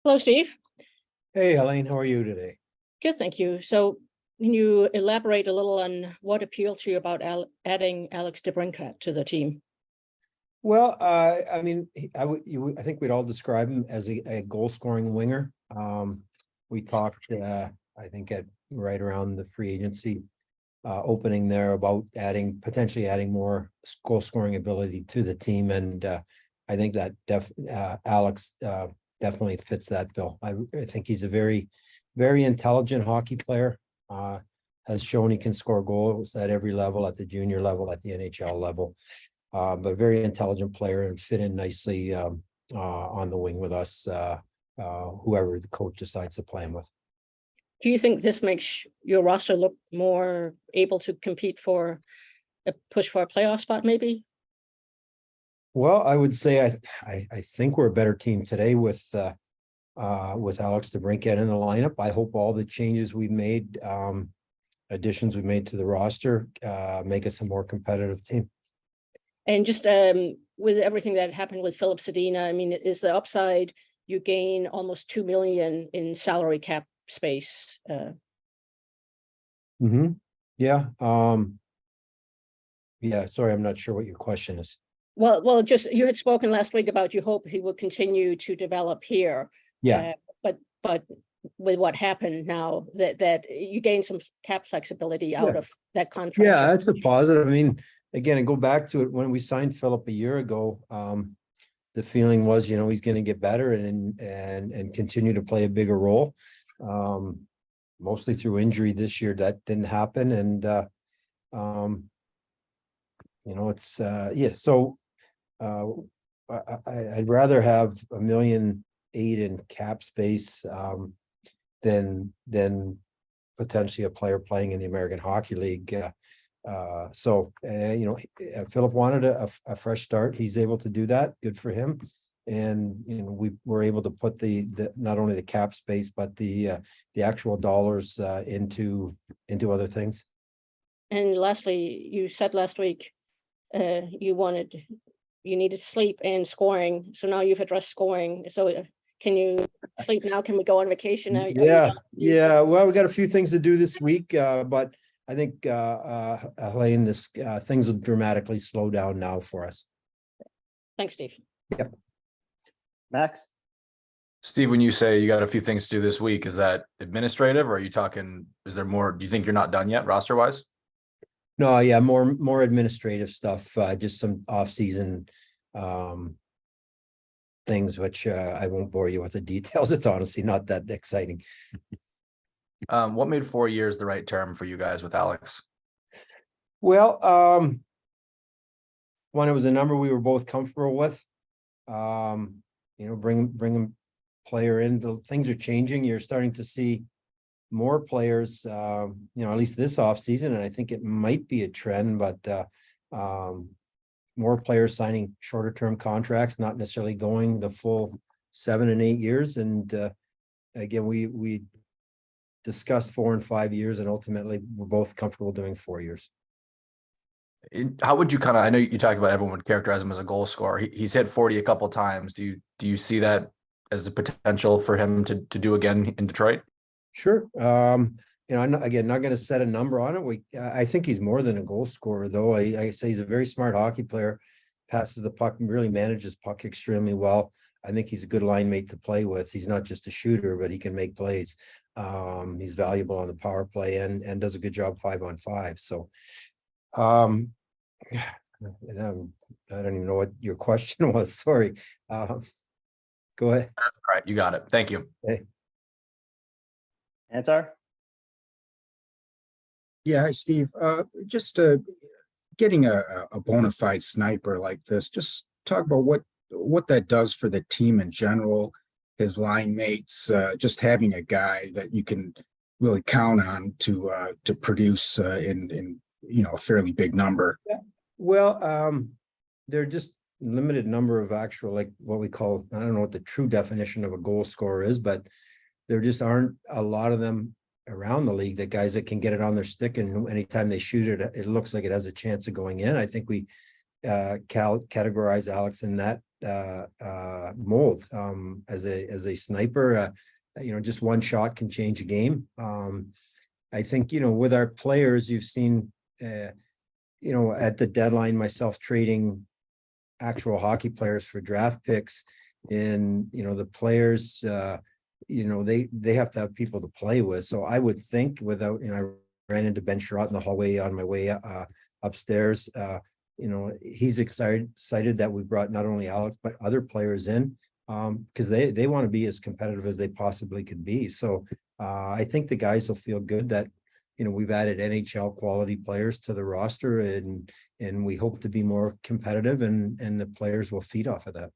Hello, Steve. Hey, Helene, how are you today? Good, thank you. So can you elaborate a little on what appealed to you about adding Alex DeBrincat to the team? Well, I mean, I think we'd all describe him as a goal-scoring winger. We talked, I think, at right around the free agency opening there about potentially adding more goal-scoring ability to the team, and I think that Alex definitely fits that bill. I think he's a very, very intelligent hockey player. Has shown he can score goals at every level, at the junior level, at the NHL level. But a very intelligent player and fit in nicely on the wing with us, whoever the coach decides to play him with. Do you think this makes your roster look more able to compete for a push for a playoff spot, maybe? Well, I would say I think we're a better team today with Alex DeBrincat in the lineup. I hope all the changes we've made, additions we've made to the roster, make us a more competitive team. And just with everything that happened with Philip Zadina, I mean, is the upside you gain almost $2 million in salary cap space? Yeah. Yeah. Sorry, I'm not sure what your question is. Well, just you had spoken last week about you hope he will continue to develop here. Yeah. But with what happened now, that you gain some cap flexibility out of that contract. Yeah, that's a positive. I mean, again, and go back to it when we signed Philip a year ago. The feeling was, he's going to get better and continue to play a bigger role. Mostly through injury this year, that didn't happen, and it's yeah. So I'd rather have $1.8 million in cap space than potentially a player playing in the American Hockey League. Philip wanted a fresh start. He's able to do that. Good for him. And we were able to put the not only the cap space but the actual dollars into other things. And lastly, you said last week you needed sleep and scoring. So now you've addressed scoring. So can you sleep now? Can we go on vacation now? Yeah. Well, we got a few things to do this week, but I think Helene, things will dramatically slow down now for us. Thanks, Steve. Yep. Max? Steve, when you say you got a few things to do this week, is that administrative, or are you talking, is there more? Do you think you're not done yet roster wise? No, yeah, more administrative stuff, just some off-season things, which I won't bore you with the details. It's honestly not that exciting. What made 4 years the right term for you guys with Alex? Well, one, it was a number we were both comfortable with. Bring a player in. Things are changing. You're starting to see more players, at least this offseason, and I think it might be a trend, but more players signing shorter term contracts, not necessarily going the full 7 and 8 years. And again, we discussed 4 and 5 years, and ultimately we're both comfortable doing 4 years. How would you I know you talked about everyone would characterize him as a goal scorer. He's hit 40 a couple of times. Do you see that as a potential for him to do again in Detroit? Sure. I'm not going to set a number on it. I think he's more than a goal scorer, though. I say he's a very smart hockey player, passes the puck, and really manages puck extremely well. I think he's a good line mate to play with. He's not just a shooter, but he can make plays. He's valuable on the power play and does a good job 5-on-5. So, I don't even know what your question was. Sorry. Go ahead. All right, you got it. Thank you. Okay. Ansar? Yeah, hi, Steve. Just getting a bona fide sniper like this, just talk about what that does for the team in general, his line mates, just having a guy that you can really count on to produce in a fairly big number. Yeah. Well, they're just limited number of actual, like what we call, I don't know what the true definition of a goal scorer is, but there just aren't a lot of them around the league, that guys that can get it on their stick, and anytime they shoot it, it looks like it has a chance of going in. I think we categorize Alex in that mold as a sniper. Just one shot can change a game. I think, with our players, you've seen, at the deadline, myself trading actual hockey players for draft picks, and, the players, they have to have people to play with. So I would think without, I ran into Ben Sherratt in the hallway on my way upstairs. He's excited that we brought not only Alex, but other players in, because they want to be as competitive as they possibly could be. So I think the guys will feel good that, we've added NHL quality players to the roster, and we hope to be more competitive, and the players will feed off of that.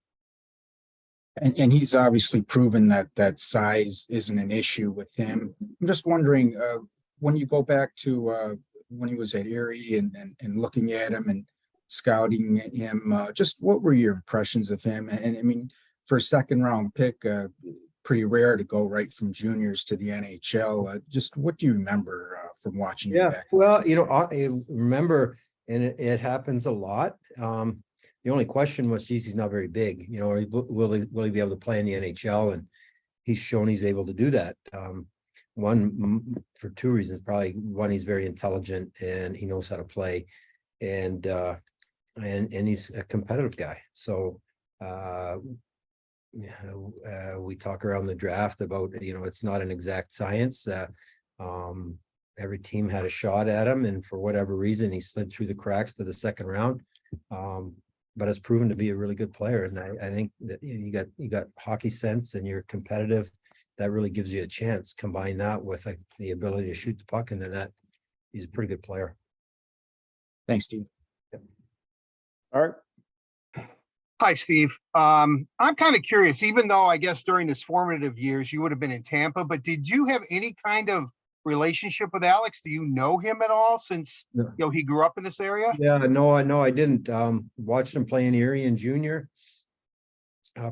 And he's obviously proven that size isn't an issue with him. I'm just wondering, when you go back to when he was at Erie and looking at him and scouting him, just what were your impressions of him? And I mean, for a second round pick, pretty rare to go right from juniors to the NHL. Just what do you remember from watching him Yeah, back? well, I remember, and it happens a lot. The only question was, geez, he's not very big. Will he be able to play in the NHL? And he's shown he's able to do that. One, for two reasons. Probably one, he's very intelligent and he knows how to play, and he's a competitive guy. So we talk around the draft about, it's not an exact science. Every team had a shot at him, and for whatever reason, he slid through the cracks to the second round. But has proven to be a really good player. And I think that you got hockey sense and you're competitive. That really gives you a chance. Combine that with the ability to shoot the puck, and then he's a pretty good player. Thanks, Steve. Art? Hi, Steve. I'm kind of curious, even though I guess during his formative years, you would have been in Tampa, but did you have any kind of relationship with Alex? Do you know him at all since, No. he grew up in this area? Yeah, no, I didn't. Watched him play in Erie in junior,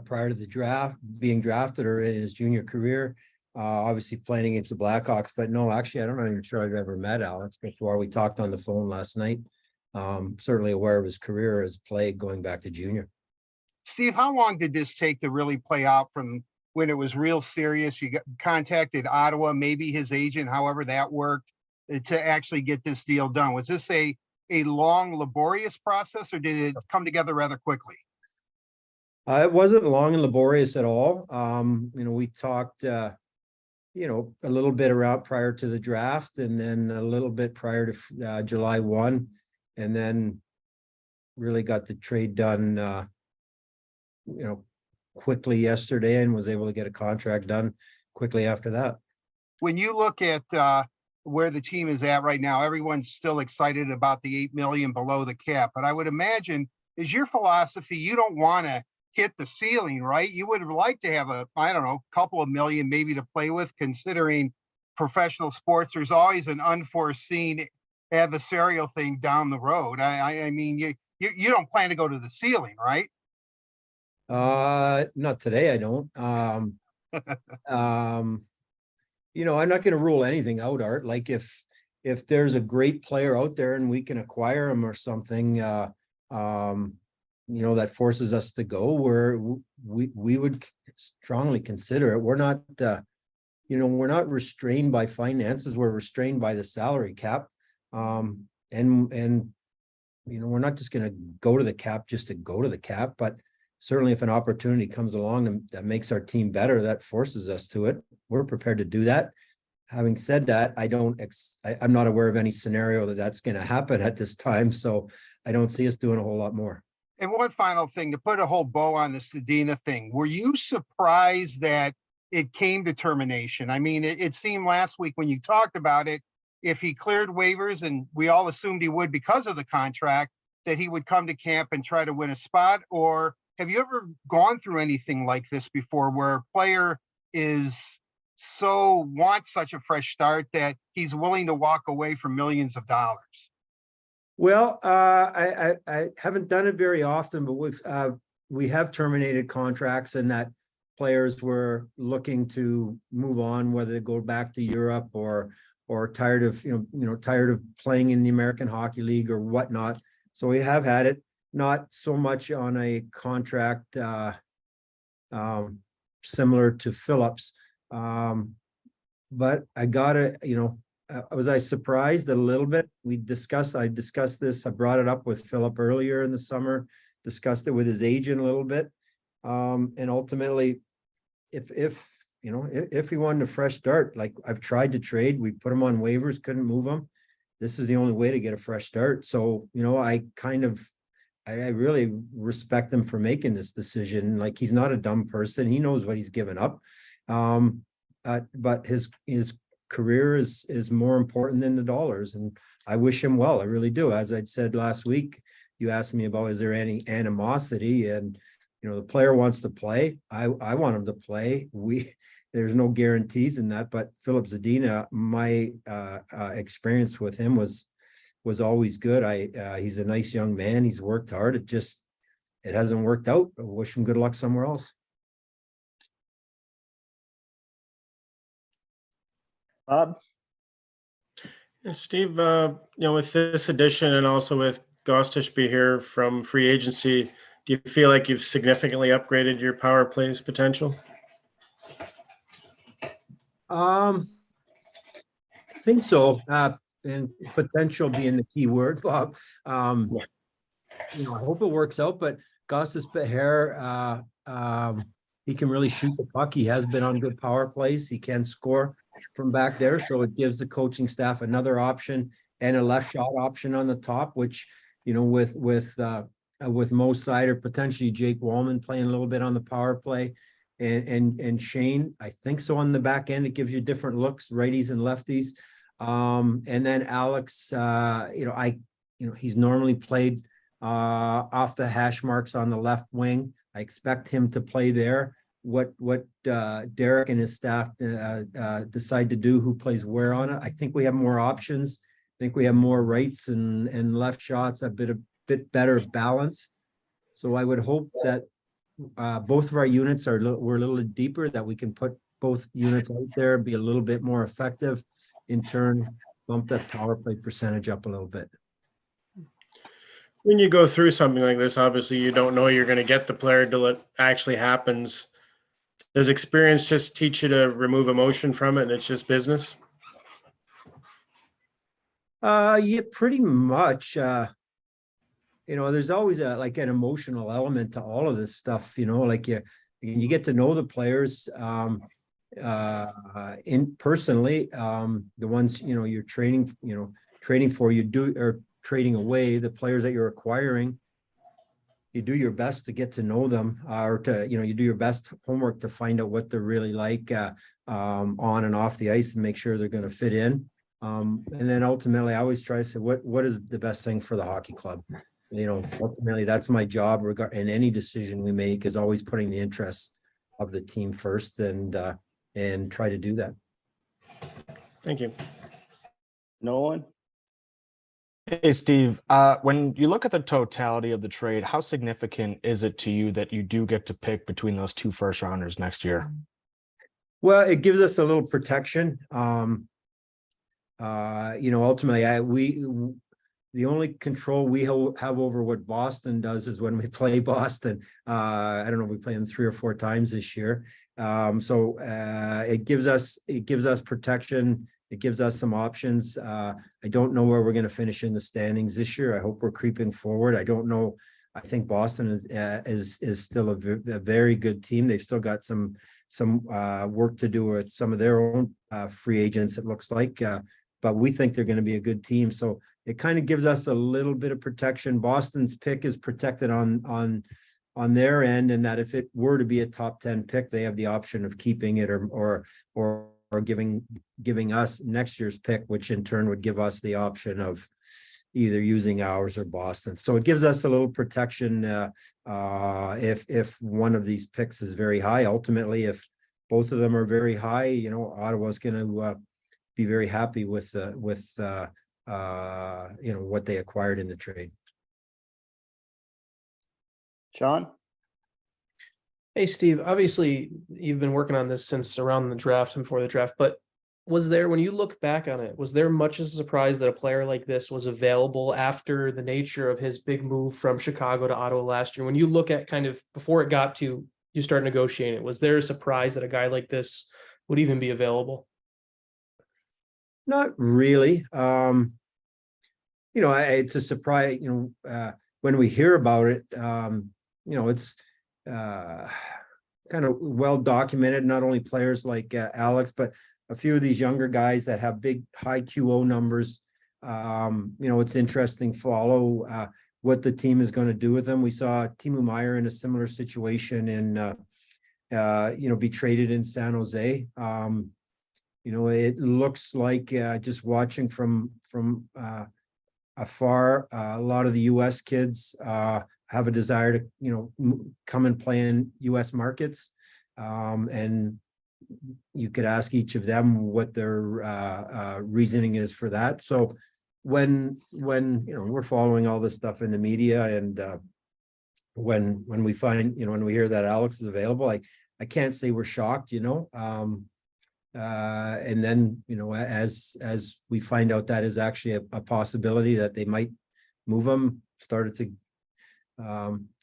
prior to the draft, being drafted, or in his junior career. Obviously playing against the Blackhawks, but no, actually, I'm not even sure I've ever met Alex before. We talked on the phone last night. Certainly aware of his career as play going back to junior. Steve, how long did this take to really play out from when it was real serious? You contacted Ottawa, maybe his agent, however that worked, to actually get this deal done. Was this a long, laborious process, or did it come together rather quickly? It wasn't long and laborious at all. We talked, a little bit around prior to the draft, and then a little bit prior to July 1, and then really got the trade done, quickly yesterday, and was able to get a contract done quickly after that. When you look at where the team is at right now, everyone's still excited about the $8 million below the cap, but I would imagine, is your philosophy, you don't want to hit the ceiling, right? You would like to have couple of million maybe to play with, considering professional sports, there's always an unforeseen adversarial thing down the road. I mean, you don't plan to go to the ceiling, right? Not today, I don't. I'm not going to rule anything out, Art. Like if there's a great player out there and we can acquire him or something, that forces us to go, where we would strongly consider it. We're not, we're not restrained by finances. We're restrained by the salary cap. And we're not just going to go to the cap just to go to the cap, but certainly if an opportunity comes along that makes our team better, that forces us to it, we're prepared to do that. Having said that, I'm not aware of any scenario that's going to happen at this time. So I don't see us doing a whole lot more. And one final thing, to put a whole bow on the Zadina thing, were you surprised that it came to termination? I mean, it seemed last week when you talked about it, if he cleared waivers, and we all assumed he would because of the contract, that he would come to camp and try to win a spot? Or have you ever gone through anything like this before, where a player wants such a fresh start that he's willing to walk away from millions of dollars? Well, I haven't done it very often, but we have terminated contracts, and that players were looking to move on, whether they go back to Europe or tired of tired of playing in the American Hockey League or whatnot. So we have had it. not so much on a contract similar to Phillips. But I gotta, was I surprised a little bit? I discussed this, I brought it up with Philip earlier in the summer, discussed it with his agent a little bit. And ultimately, if he wanted a fresh start, like I've tried to trade, we put him on waivers, couldn't move him. This is the only way to get a fresh start. So, I really respect him for making this decision. Like, he's not a dumb person. He knows what he's given up. But his career is more important than the dollars, and I wish him well. I really do. As I'd said last week, you asked me about, is there any animosity? And, the player wants to play. I want him to play. There's no guarantees in that, but Philip Zadina, my experience with him was always good. He's a nice young man. He's worked hard. It hasn't worked out. I wish him good luck somewhere else. Bob? Yeah, Steve, with this addition and also with Gostishby here from free agency, do you feel like you've significantly upgraded your power plays potential? I think so. And potential being the key word, Bob. I hope it works out, but Gostis Beher, he can really shoot the puck. He has been on good power plays. He can score from back there. So it gives the coaching staff another option and a left shot option on the top, which, with Mo Sider, potentially Jake Wallman playing a little bit on the power play, and Shane, I think so on the back end, it gives you different looks, righties and lefties. And then Alex, he's normally played off the hash marks on the left wing. I expect him to play there. What Derek and his staff decide to do, who plays where on it, I think we have more options. I think we have more rights and left shots, a bit better balance. So I would hope that both of our units we're a little deeper, that we can put both units out there, be a little bit more effective, in turn bump that power play percentage up a little bit. When you go through something like this, obviously you don't know you're going to get the player till it actually happens. Does experience just teach you to remove emotion from it and it's just business? Yeah, pretty much. There's always an emotional element to all of this stuff, like you get to know the players personally, the ones, you're training for, or trading away, the players that you're acquiring. You do your best to get to know them, or you do your best homework to find out what they're really like on and off the ice, and make sure they're going to fit in. And then ultimately, I always try to say, what is the best thing for the hockey club? Ultimately, that's my job. In any decision we make, is always putting the interests of the team first, and try to do that. Thank you. Nolan? Hey, Steve, when you look at the totality of the trade, how significant is it to you that you do get to pick between those 2 first rounders next year? Well, it gives us a little protection. Ultimately, the only control we have over what Boston does is when we play Boston. I don't know, we play them 3 or 4 times this year. So it gives us protection. It gives us some options. I don't know where we're going to finish in the standings this year. I hope we're creeping forward. I don't know. I think Boston is still a very good team. They've still got some work to do with some of their own free agents, it looks like. But we think they're going to be a good team. So it kind of gives us a little bit of protection. Boston's pick is protected on their end, and that if it were to be a top 10 pick, they have the option of keeping it or giving us next year's pick, which in turn would give us the option of either using ours or Boston. So it gives us a little protection if one of these picks is very high. Ultimately, if both of them are very high, Ottawa's going to be very happy with what they acquired in the trade. Sean? Hey, Steve, obviously you've been working on this since around the draft and before the draft, but was there, when you look back on it, was there much of a surprise that a player like this was available after the nature of his big move from Chicago to Ottawa last year? When you look at kind of before it got to you start negotiating it, was there a surprise that a guy like this would even be available? Not really. It's a surprise, when we hear about it, it's kind of well documented, not only players like Alex, but a few of these younger guys that have big high QO numbers. It's interesting follow what the team is going to do with them. We saw Timo Meier in a similar situation be traded in San Jose. It looks like just watching from afar, a lot of the US kids have a desire to, come and play in US markets. And you could ask each of them what their reasoning is for that. So when we're following all this stuff in the media, and when we find, when we hear that Alex is available, I can't say we're shocked, and then, as we find out that is actually a possibility that they might move him, started to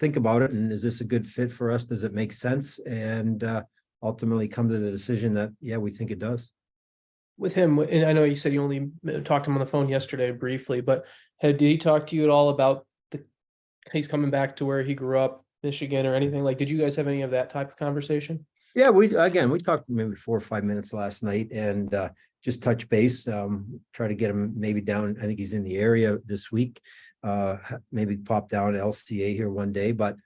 think about it. And is this a good fit for us? Does it make sense? And ultimately come to the decision that, yeah, we think it does. With him, and I know you said you only talked to him on the phone yesterday briefly, but did he talk to you at all about he's coming back to where he grew up, Michigan, or anything? Like, did you guys have any of that type of conversation? Yeah, we talked maybe 4 or 5 minutes last night, and just touch base, try to get him maybe down. I think he's in the area this week, maybe pop down to LCA here one day. But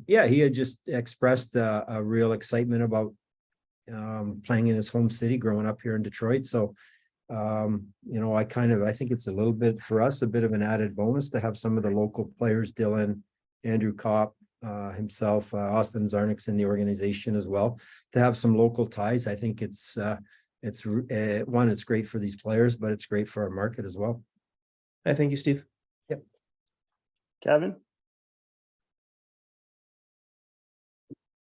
yeah, he had just expressed a real excitement about playing in his home city, growing up here in Detroit. So I think it's a little bit for us, a bit of an added bonus to have some of the local players, Dylan, Andrew Kopp, himself, Austin Zarnik's in the organization as well, to have some local ties. I think it's great for these players, but it's great for our market as well. I thank you, Steve. Yep. Kevin?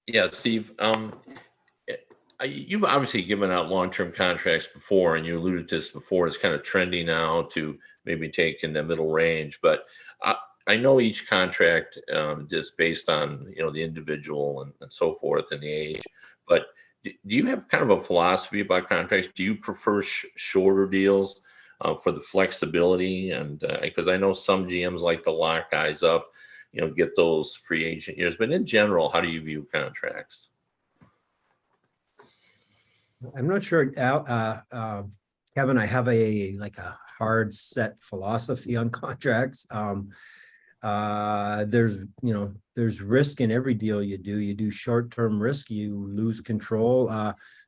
Yeah, Steve, you've obviously given out long-term contracts before, and you alluded to this before. It's kind of trendy now to maybe take in the middle range, but I know each contract is based on, the individual and so forth and the age, but do you have kind of a philosophy about contracts? Do you prefer shorter deals for the flexibility? And because I know some GMs like to lock guys up, get those free agent years, but in general, how do you view contracts? I'm not sure, Kevin, I have a hard set philosophy on contracts. There's risk in every deal you do. You do short-term risk, you lose control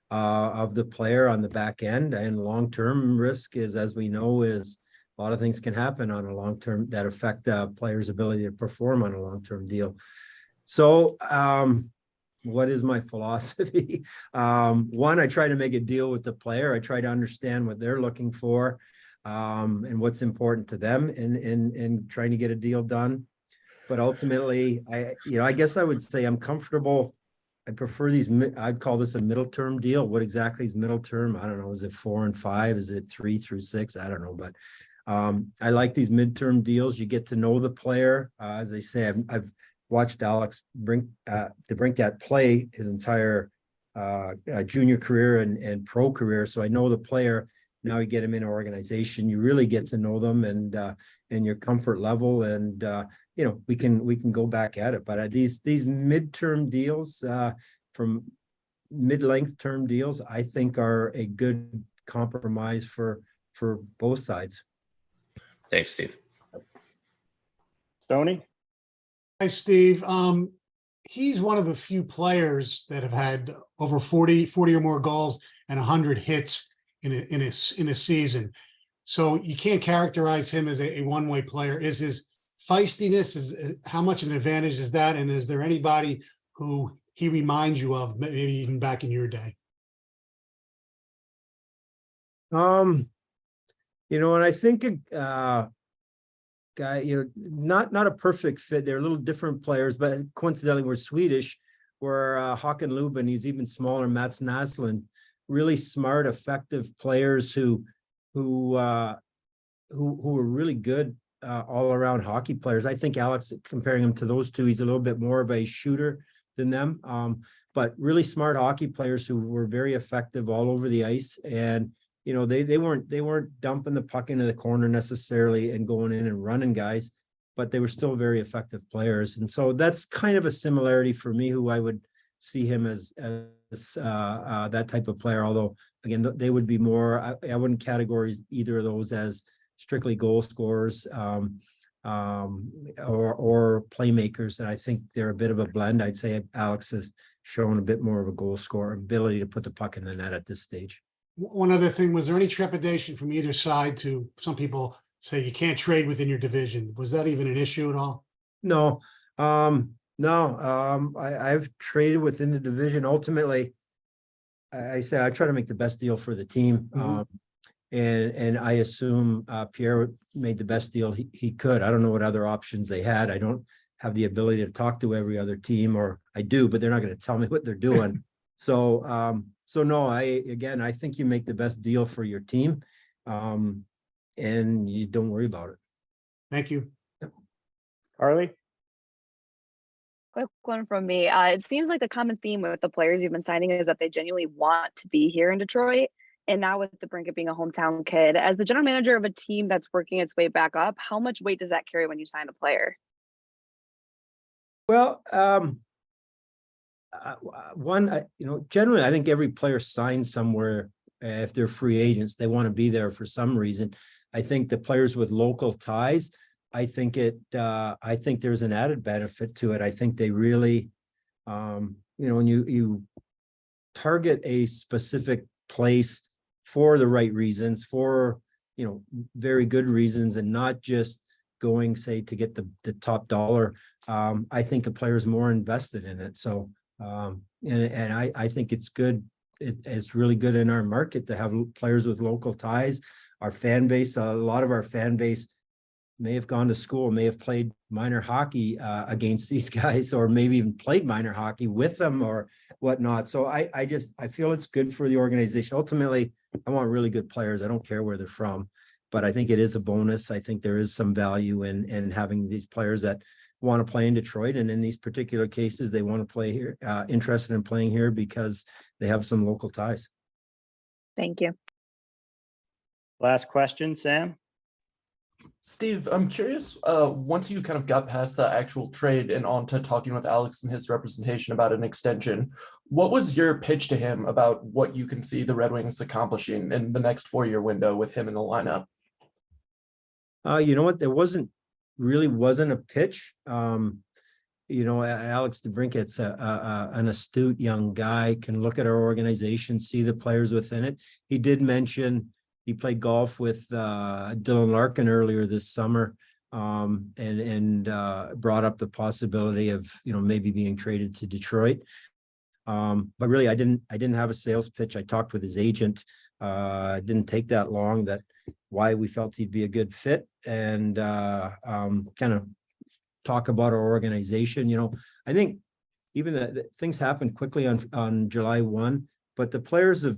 of the player on the back end, and long-term risk is, as we know, is a lot of things can happen on a long-term that affect a player's ability to perform on a long-term deal. So what is my philosophy? One, I try to make a deal with the player. I try to understand what they're looking for, and what's important to them in trying to get a deal done. But ultimately, I guess I would say I'm comfortable. I prefer these, I'd call this a middle term deal. What exactly is middle term? I don't know. Is it 4 and 5? Is it 3 through 6? I don't know. But I like these midterm deals. You get to know the player. As I say, I've watched Alex DeBrincat play his entire junior career and pro career. So I know the player. Now you get him in an organization, you really get to know them and your comfort level, and we can go back at it. But these midterm deals, from mid-length term deals, I think are a good compromise for both sides. Thanks, Steve. Stoney? Hi, Steve. He's one of the few players that have had over 40 or more goals and 100 hits in a season. So you can't characterize him as a one-way player. Is his feistiness, how much of an advantage is that? And is there anybody who he reminds you of, maybe even back in your day? And I think a guy, not a perfect fit. They're a little different players, but coincidentally, we're Swedish. We're Håkan Lubin. He's even smaller. Mats Naslund. really smart, effective players who were really good all around hockey players. I think Alex, comparing him to those two, he's a little bit more of a shooter than them. But really smart hockey players who were very effective all over the ice. And, you know, they weren't dumping the puck into the corner necessarily and going in and running guys, but they were still very effective players. And so that's kind of a similarity for me, who I would see him as that type of player. Although, again, they would be more, I wouldn't categorize either of those as strictly goal scorers or playmakers. And I think they're a bit of a blend. I'd say Alex has shown a bit more of a goal scorer, ability to put the puck in the net at this stage. One other thing, was there any trepidation from either side? To some people say you can't trade within your division. Was that even an issue at all? No, I've traded within the division. Ultimately, I say I try to make the best deal for the team. And I assume Pierre made the best deal he could. I don't know what other options they had. I don't have the ability to talk to every other team, or I do, but they're not going to tell me what they're doing. So no, I think you make the best deal for your team, and you don't worry about it. Thank you. Carly? Quick one from me. It seems like the common theme with the players you've been signing is that they genuinely want to be here in Detroit. And now with DeBrincat being a hometown kid, as the general manager of a team that's working its way back up, how much weight does that carry when you sign a player? Well, generally, I think every player signs somewhere. If they're free agents, they want to be there for some reason. I think the players with local ties, I think there's an added benefit to it. I think they really, when you target a specific place for the right reasons, for, very good reasons, and not just going, say, to get the top dollar. I think a player is more invested in it. So, and I think it's good. It's really good in our market to have players with local ties. Our fan base, a lot of our fan base may have gone to school, may have played minor hockey against these guys, or maybe even played minor hockey with them or whatnot. So I feel it's good for the organization. Ultimately, I want really good players. I don't care where they're from, but I think it is a bonus. I think there is some value in having these players that want to play in Detroit. And in these particular cases, they want to play here, interested in playing here because they have some local ties. Thank you. Last question, Sam? Steve, I'm curious, once you kind of got past the actual trade and on to talking with Alex and his representation about an extension, what was your pitch to him about what you can see the Red Wings accomplishing in the next 4-year window with him in the lineup? You know what? There wasn't a pitch. Alex DeBrincat's an astute young guy, can look at our organization, see the players within it. He did mention he played golf with Dylan Larkin earlier this summer, and brought up the possibility of maybe being traded to Detroit. But really, I didn't have a sales pitch. I talked with his agent. It didn't take that long. That why we felt he'd be a good fit, and kind of talk about our organization. I think even the things happened quickly on July 1, but the players have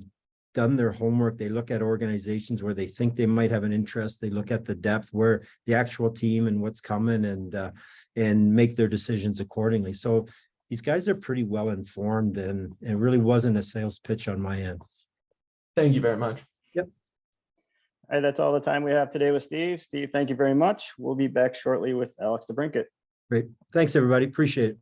done their homework. They look at organizations where they think they might have an interest. They look at the depth, where the actual team and what's coming, and make their decisions accordingly. So these guys are pretty well informed, and it really wasn't a sales pitch on my end. Thank you very much. Yep. All right, that's all the time we have today with Steve. Steve, thank you very much. We'll be back shortly with Alex DeBrincat. Great. Thanks, everybody. Appreciate it.